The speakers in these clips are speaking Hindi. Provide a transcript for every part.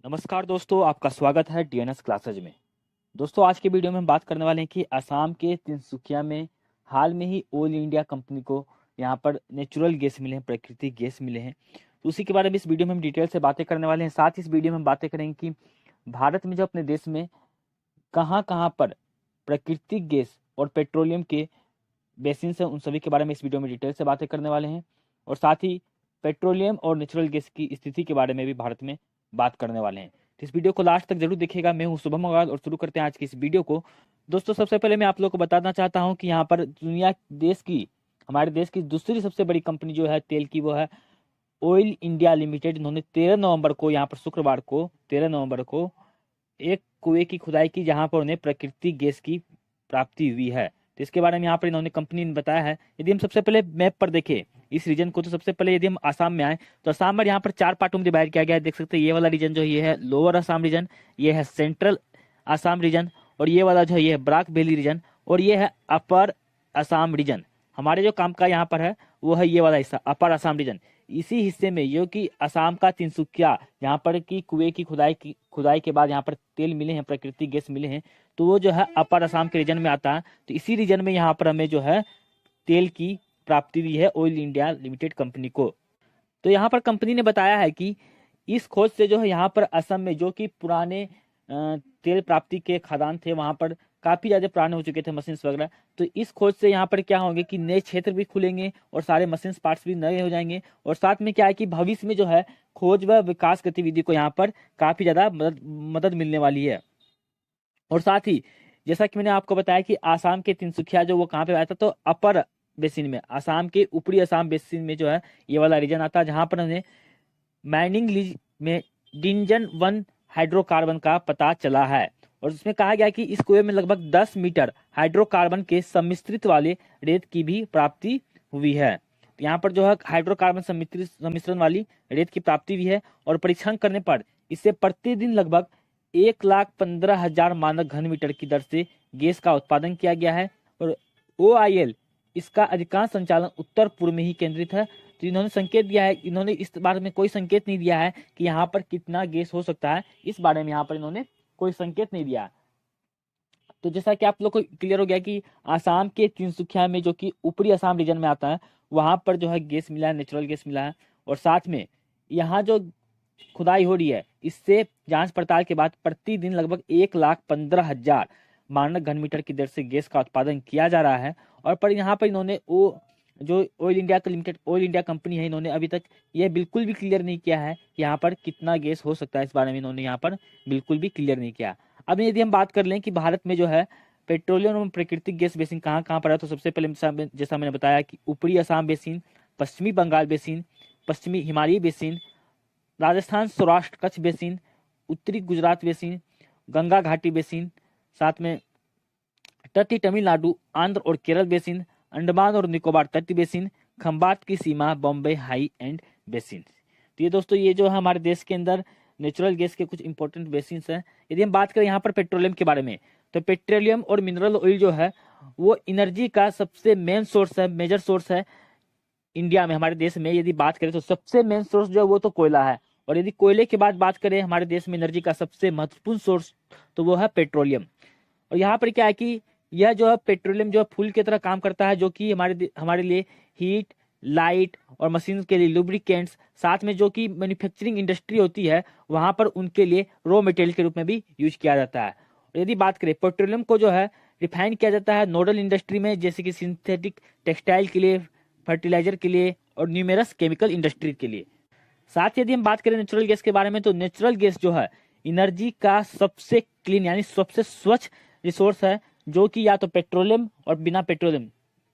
नमस्कार दोस्तों, आपका स्वागत है डीएनएस क्लासेज में। दोस्तों, आज के वीडियो में हम बात करने वाले हैं कि असम के तिनसुकिया में हाल में ही ऑयल इंडिया कंपनी को यहाँ पर नेचुरल गैस मिले हैं, प्राकृतिक गैस मिले हैं। तो उसी के बारे में इस वीडियो में हम डिटेल से बातें करने वाले हैं। साथ ही इस वीडियो में हम बातें करेंगे कि भारत में जो अपने देश में कहाँ कहाँ पर प्राकृतिक गैस और पेट्रोलियम के बेसिन है, उन सभी के बारे में इस वीडियो में डिटेल से बातें करने वाले हैं। और साथ ही पेट्रोलियम और नेचुरल गैस की स्थिति के बारे में भी भारत में बात करने वाले हैं। तो इस वीडियो को लास्ट तक जरूर देखिएगा। मैं हूं शुभम अग्रवाल और शुरू करते हैं आज की इस वीडियो को। दोस्तों, सबसे पहले मैं आप लोगों को बताना चाहता हूं कि यहाँ पर हमारे देश की दूसरी सबसे बड़ी कंपनी जो है तेल की, वो है ऑयल इंडिया लिमिटेड। इन्होंने 13 नवंबर को, यहाँ पर शुक्रवार को 13 नवंबर को एक कुएं की खुदाई की, जहां पर उन्हें प्राकृतिक गैस की प्राप्ति हुई है। तो इसके बारे में यहाँ पर इन्होंने कंपनी ने बताया है। यदि हम सबसे पहले मैप पर देखें इस रीजन को, तो सबसे पहले यदि हम आसाम में आए तो आसाम में यहाँ पर 4 पार्टों में डिवाइड किया गया है। देख सकते हैं, ये वाला रीजन जो ये है लोअर आसाम रीजन, ये है सेंट्रल आसाम रीजन, और ये वाला जो है ये है ब्राक वैली रीजन, और ये है अपर आसाम रीजन। हमारे जो काम का यहाँ पर है वो है ये वाला हिस्सा, अपर आसाम रीजन। इसी हिस्से में जो कि असम का तिनसुकिया, यहाँ पर की कुएं की खुदाई के बाद यहाँ पर तेल मिले हैं, प्राकृतिक गैस मिले हैं, तो वो जो है अपर असम के रीजन में आता है। तो इसी रीजन में यहाँ पर हमें जो है तेल की प्राप्ति हुई है ऑयल इंडिया लिमिटेड कंपनी को। तो यहाँ पर कंपनी ने बताया है कि इस खोज से जो है यहाँ पर असम में जो कि पुराने तेल प्राप्ति के खदान थे, वहां पर काफी ज्यादा पुराने हो चुके थे मशीन्स वगैरह। तो इस खोज से यहाँ पर क्या होंगे कि नए क्षेत्र भी खुलेंगे और सारे मशीन्स पार्ट्स भी नए हो जाएंगे। और साथ में क्या है कि भविष्य में जो है खोज व विकास गतिविधि को यहाँ पर काफी ज्यादा मदद मिलने वाली है। और साथ ही जैसा कि मैंने आपको बताया कि आसाम के तिनसुकिया जो वो कहाँ पे आया था, तो अपर बेसिन में, आसाम के ऊपरी आसाम बेसिन में जो है ये वाला रीजन आता है, जहां पर उन्हें माइनिंग लीज में डिंजन 1 हाइड्रोकार्बन का पता चला है। और उसमें कहा गया कि इस कुएं में लगभग 10 मीटर हाइड्रोकार्बन के सम्मिश्रित वाले रेत की भी प्राप्ति हुई है। तो यहाँ पर जो है हाइड्रोकार्बन सम्मिश्रण वाली रेत की प्राप्ति भी है। और परीक्षण करने पर इससे प्रतिदिन लगभग 1,15,000 मानक घन मीटर की दर से गैस का उत्पादन किया गया है। और OIL इसका अधिकांश संचालन उत्तर पूर्व में ही केंद्रित है। तो इन्होंने संकेत दिया है, इन्होंने इस बारे में कोई संकेत नहीं दिया है कि यहाँ पर कितना गैस हो सकता है, इस बारे में यहाँ पर इन्होंने कोई संकेत नहीं दिया। तो जैसा कि आप लोग को क्लियर हो गया कि आसाम के तिनसुकिया में, जो कि ऊपरी आसाम रीजन में आता है, वहां पर जो है गैस मिला है, नेचुरल गैस मिला है। और साथ में यहाँ जो खुदाई हो रही है, इससे जांच पड़ताल के बाद प्रतिदिन लगभग 1,15,000 मानक घन मीटर की दर से गैस का उत्पादन किया जा रहा है। और पर यहाँ पर इन्होंने जो oil India limited oil India company है, इन्होंने अभी तक ये बिल्कुल भी क्लियर नहीं किया है कि यहाँ पर कितना गैस हो सकता है। इस बारे में इन्होंने यहाँ पर बिल्कुल भी क्लियर नहीं किया। अब यदि हम बात कर लें कि भारत में जो है पेट्रोलियम और प्राकृतिक गैस बेसिन कहाँ कहाँ पर है, तो सबसे पहले जैसा मैंने बताया कि ऊपरी असम बेसिन, पश्चिमी बंगाल बेसिन, पश्चिमी हिमालय बेसिन, राजस्थान सौराष्ट्र कच्छ बेसिन, उत्तरी गुजरात बेसिन, गंगा घाटी बेसिन, साथ में तटीय तमिलनाडु, आंध्र और केरल बेसिन, अंडमान और निकोबार तटीय बेसिन, खंबात की सीमा, बॉम्बे हाई एंड बेसिन। तो ये दोस्तों, ये जो है हमारे देश के अंदर नेचुरल गैस के कुछ इंपॉर्टेंट बेसिन हैं। यदि हम बात करें यहाँ पर पेट्रोलियम के बारे में, तो पेट्रोलियम और मिनरल ऑयल जो है वो एनर्जी का सबसे मेन सोर्स है, मेजर सोर्स है इंडिया में। हमारे देश में यदि बात करें तो सबसे मेन सोर्स जो है वो तो कोयला है। और यदि कोयले के बाद बात करें हमारे देश में एनर्जी का सबसे महत्वपूर्ण सोर्स, तो वो है पेट्रोलियम। और यहाँ पर क्या है कि यह जो है पेट्रोलियम जो है फूल की तरह काम करता है, जो कि हमारे लिए हीट, लाइट और मशीन के लिए लुब्रिकेंट्स, साथ में जो कि मैन्युफैक्चरिंग इंडस्ट्री होती है वहां पर उनके लिए रॉ मटेरियल के रूप में भी यूज किया जाता है। और यदि बात करें पेट्रोलियम को जो है रिफाइन किया जाता है नोडल इंडस्ट्री में, जैसे कि सिंथेटिक टेक्सटाइल के लिए, फर्टिलाइजर के लिए और न्यूमेरस केमिकल इंडस्ट्री के लिए। साथ ही यदि हम बात करें नेचुरल गैस के बारे में, तो नेचुरल गैस जो है एनर्जी का सबसे क्लीन यानी सबसे स्वच्छ रिसोर्स है, जो कि या तो पेट्रोलियम और बिना पेट्रोलियम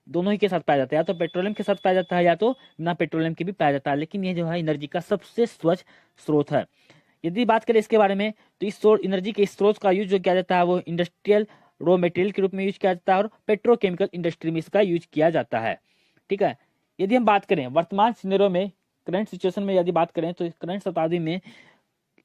दोनों ही के साथ पाया जाता है, या तो पेट्रोलियम के साथ पाया जाता है या तो बिना पेट्रोलियम के भी पाया जाता है, लेकिन ये जो है एनर्जी का सबसे स्वच्छ स्रोत है। यदि बात करें इसके बारे में, तो इस एनर्जी के स्रोत का यूज जो किया जाता है वो इंडस्ट्रियल रॉ मटेरियल के रूप में यूज किया जाता है और पेट्रोकेमिकल इंडस्ट्री में इसका यूज किया जाता है। ठीक है। यदि हम बात करें वर्तमान सिनेरियो में, करंट सिचुएशन में यदि बात करें, तो करंट शताब्दी में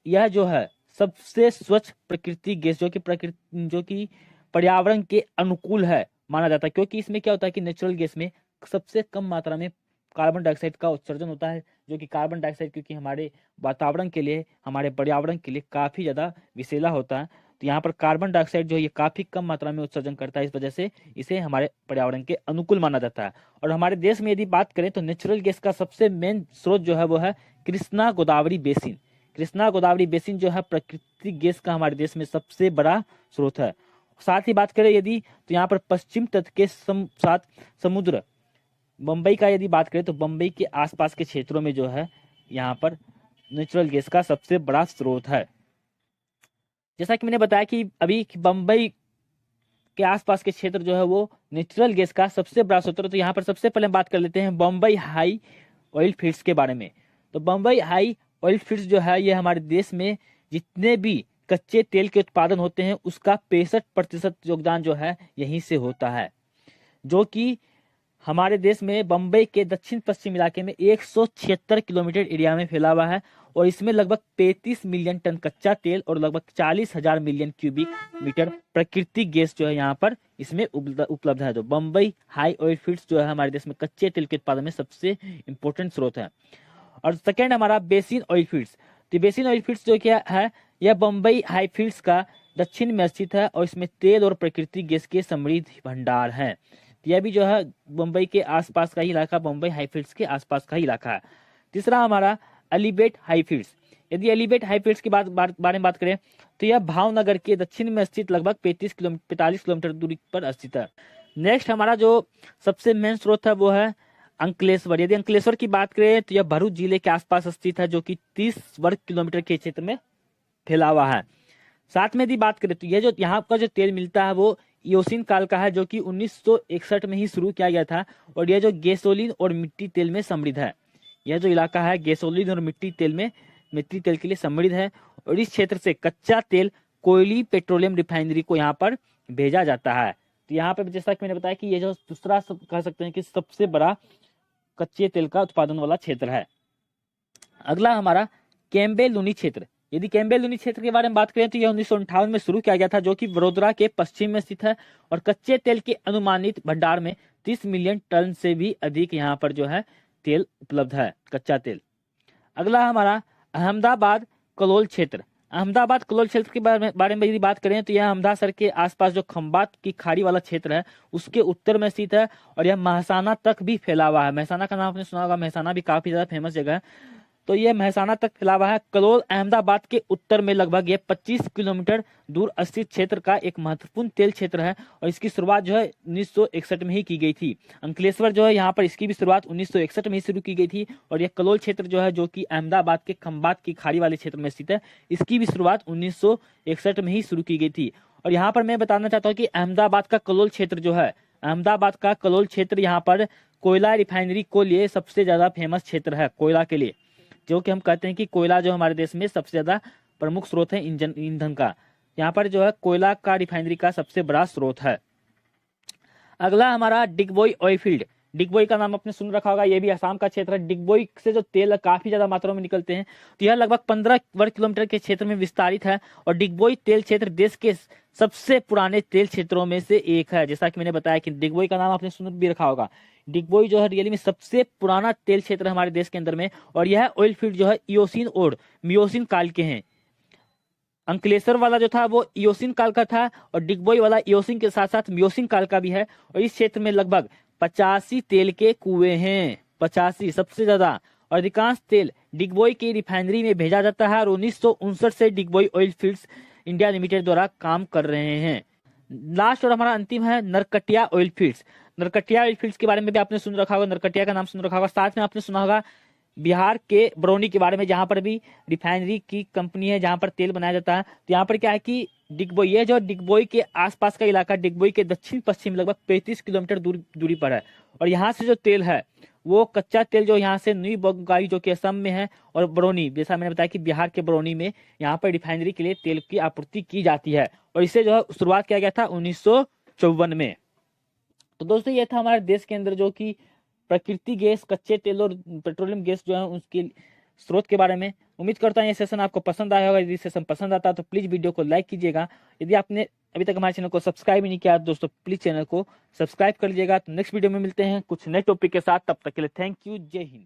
यह जो है सबसे स्वच्छ प्राकृतिक गैस, जो कि पर्यावरण के अनुकूल है माना जाता है, क्योंकि इसमें क्या होता है कि नेचुरल गैस में सबसे कम मात्रा में कार्बन डाइऑक्साइड का उत्सर्जन होता है, जो कि कार्बन डाइऑक्साइड, क्योंकि हमारे वातावरण के लिए, हमारे पर्यावरण के लिए काफ़ी ज़्यादा विषैला होता है, तो यहाँ पर कार्बन डाइऑक्साइड जो है ये काफ़ी कम मात्रा में उत्सर्जन करता है, इस वजह से इसे हमारे पर्यावरण के अनुकूल माना जाता है। और हमारे देश में यदि बात करें तो नेचुरल गैस का सबसे मेन स्रोत जो है वो है कृष्णा गोदावरी बेसिन। कृष्णा गोदावरी बेसिन जो है प्राकृतिक गैस का हमारे देश में सबसे बड़ा स्रोत है। साथ ही बात करें यदि, तो यहाँ पर पश्चिम तट के साथ समुद्र, बम्बई का यदि बात करें तो बम्बई के आसपास के क्षेत्रों में जो है यहाँ पर नेचुरल गैस का सबसे बड़ा स्रोत है। जैसा कि मैंने बताया कि अभी बम्बई के आसपास के क्षेत्र जो है वो नेचुरल गैस का सबसे बड़ा स्रोत है। तो यहाँ पर सबसे पहले बात कर लेते हैं बम्बई हाई ऑयल फील्ड्स के बारे में। तो बम्बई हाई ऑयल फील्ड्स जो है ये हमारे देश में जितने भी कच्चे तेल के उत्पादन होते हैं उसका 65% योगदान जो है यहीं से होता है, जो कि हमारे देश में बम्बई के दक्षिण पश्चिम इलाके में 176 किलोमीटर एरिया में फैला हुआ है और इसमें लगभग 35 मिलियन टन कच्चा तेल और लगभग 40,000 मिलियन क्यूबिक मीटर प्राकृतिक गैस जो है यहाँ पर इसमें उपलब्ध है। तो बम्बई हाई ऑयल फील्ड्स जो है हमारे देश में कच्चे तेल के उत्पादन में सबसे इंपॉर्टेंट स्रोत है। और सेकेंड हमारा बेसिन ऑयल फील्ड्स। तो बेसिन ऑयल फील्ड्स जो क्या है, यह बम्बई हाई फील्ड्स का दक्षिण में स्थित है और इसमें तेल और प्राकृतिक गैस के समृद्ध भंडार है। यह भी जो है बम्बई के आसपास का ही इलाका, बम्बई हाई फील्ड्स के आसपास का ही इलाका है। तीसरा हमारा एलिवेट हाई फील्ड्स। यदि एलिवेट हाई फील्ड्स की बारे में बात करें तो यह भावनगर के दक्षिण में स्थित लगभग 45 किलोमीटर दूरी पर स्थित है। नेक्स्ट हमारा जो सबसे मेन स्रोत है वो है अंकलेश्वर। यदि अंकलेश्वर की बात करें तो यह भरूच जिले के आसपास स्थित है, जो कि 30 वर्ग किलोमीटर के क्षेत्र में फैला हुआ है। साथ में यदि बात करें तो यह जो यहाँ का जो तेल मिलता है वो इयोसीन काल का है, जो कि 1961 में ही शुरू किया गया था और यह जो गैसोलीन और मिट्टी तेल में समृद्ध है। यह जो इलाका है गैसोलीन और मिट्टी तेल के लिए समृद्ध है और इस क्षेत्र से कच्चा तेल कोयली पेट्रोलियम रिफाइनरी को यहाँ पर भेजा जाता है। तो यहाँ पर जैसा कि मैंने बताया कि यह जो दूसरा कह सकते हैं कि सबसे बड़ा कच्चे तेल का उत्पादन वाला क्षेत्र है। अगला हमारा कैम्बेल लूनी क्षेत्र। यदि कैम्बेल लूनी क्षेत्र के बारे में बात करें तो यह 1958 में शुरू किया गया था, जो कि वडोदरा के पश्चिम में स्थित है और कच्चे तेल के अनुमानित भंडार में 30 मिलियन टन से भी अधिक यहाँ पर जो है तेल उपलब्ध है, कच्चा तेल। अगला हमारा अहमदाबाद कलोल क्षेत्र। अहमदाबाद कलोल क्षेत्र के बारे में यदि बात करें तो यह अहमदासर के आसपास जो खंबात की खाड़ी वाला क्षेत्र है उसके उत्तर में स्थित है और यह महसाना तक भी फैला हुआ है। महसाना का नाम आपने सुना होगा, महसाना भी काफी ज्यादा फेमस जगह है। तो यह महसाना तक फैला हुआ है। कलोल अहमदाबाद के उत्तर में लगभग यह 25 किलोमीटर दूर स्थित क्षेत्र का एक महत्वपूर्ण तेल क्षेत्र है और इसकी शुरुआत जो है 1961 में ही की गई थी। अंकलेश्वर जो है यहाँ पर इसकी भी शुरुआत 1961 में ही शुरू की गई थी और यह कलोल क्षेत्र जो है, जो कि अहमदाबाद के खंबात की खाड़ी वाले क्षेत्र में स्थित है, इसकी भी शुरुआत 1961 में ही शुरू की गई थी। और यहाँ पर मैं बताना चाहता हूँ कि अहमदाबाद का कलोल क्षेत्र जो है, अहमदाबाद का कलोल क्षेत्र यहाँ पर कोयला रिफाइनरी को लिए सबसे ज्यादा फेमस क्षेत्र है, कोयला के लिए, जो कि हम कहते हैं कि कोयला जो हमारे देश में सबसे ज्यादा प्रमुख स्रोत है ईंधन का। यहाँ पर जो है कोयला का रिफाइनरी का सबसे बड़ा स्रोत है। अगला हमारा डिगबोई ऑयल फील्ड। डिगबोई का नाम आपने सुन रखा होगा, यह भी असम का क्षेत्र है। डिगबोई से जो तेल काफी ज्यादा मात्रा में निकलते हैं, तो यह लगभग 15 वर्ग किलोमीटर के क्षेत्र में विस्तारित है और डिगबोई तेल क्षेत्र देश के सबसे पुराने तेल क्षेत्रों में से एक है। जैसा कि मैंने बताया कि डिगबोई का नाम आपने सुन भी रखा होगा। डिगबोई जो है रियली में सबसे पुराना तेल क्षेत्र हमारे देश के अंदर में और यह ऑयल फील्ड जो है इयोसीन और मियोसीन काल के हैं। अंकलेश्वर वाला जो था वो इयोसीन काल का था और डिगबोई वाला इयोसीन के साथ साथ मियोसीन काल का भी है और इस क्षेत्र में लगभग 85 तेल के कुएं हैं, 85 सबसे ज्यादा। और अधिकांश तेल डिगबोई की रिफाइनरी में भेजा जाता है और 1959 से Digboi oil fields India limited द्वारा काम कर रहे हैं। लास्ट और हमारा अंतिम है Naharkatiya oil fields. Naharkatiya oil fields के बारे में भी आपने सुन रखा होगा, नरकटिया का नाम सुन रखा होगा। साथ में आपने सुना होगा बिहार के बरौनी के बारे में, जहां पर भी रिफाइनरी की कंपनी है, जहां पर तेल बनाया जाता है। तो यहाँ पर क्या है कि डिगबोई, ये जो डिगबोई के आसपास का इलाका, डिगबोई के दक्षिण पश्चिम लगभग 35 किलोमीटर दूरी पर है और यहाँ से जो तेल है वो कच्चा तेल जो यहाँ से न्यू बोंगाई जो कि असम में है और बरौनी, जैसा मैंने बताया कि बिहार के बरौनी में यहाँ पर रिफाइनरी के लिए तेल की आपूर्ति की जाती है और इसे जो है शुरुआत किया गया था 1954 में। तो दोस्तों ये था हमारे देश के अंदर जो कि प्राकृतिक गैस, कच्चे तेल और पेट्रोलियम गैस जो है उसके स्रोत के बारे में। उम्मीद करता हूँ ये सेशन आपको पसंद आया होगा। यदि सेशन पसंद आता है तो प्लीज वीडियो को लाइक कीजिएगा। यदि आपने अभी तक हमारे चैनल को सब्सक्राइब नहीं किया दोस्तों, प्लीज चैनल को सब्सक्राइब कर लीजिएगा। तो नेक्स्ट वीडियो में मिलते हैं कुछ नए टॉपिक के साथ, तब तक के लिए थैंक यू, जय हिंद।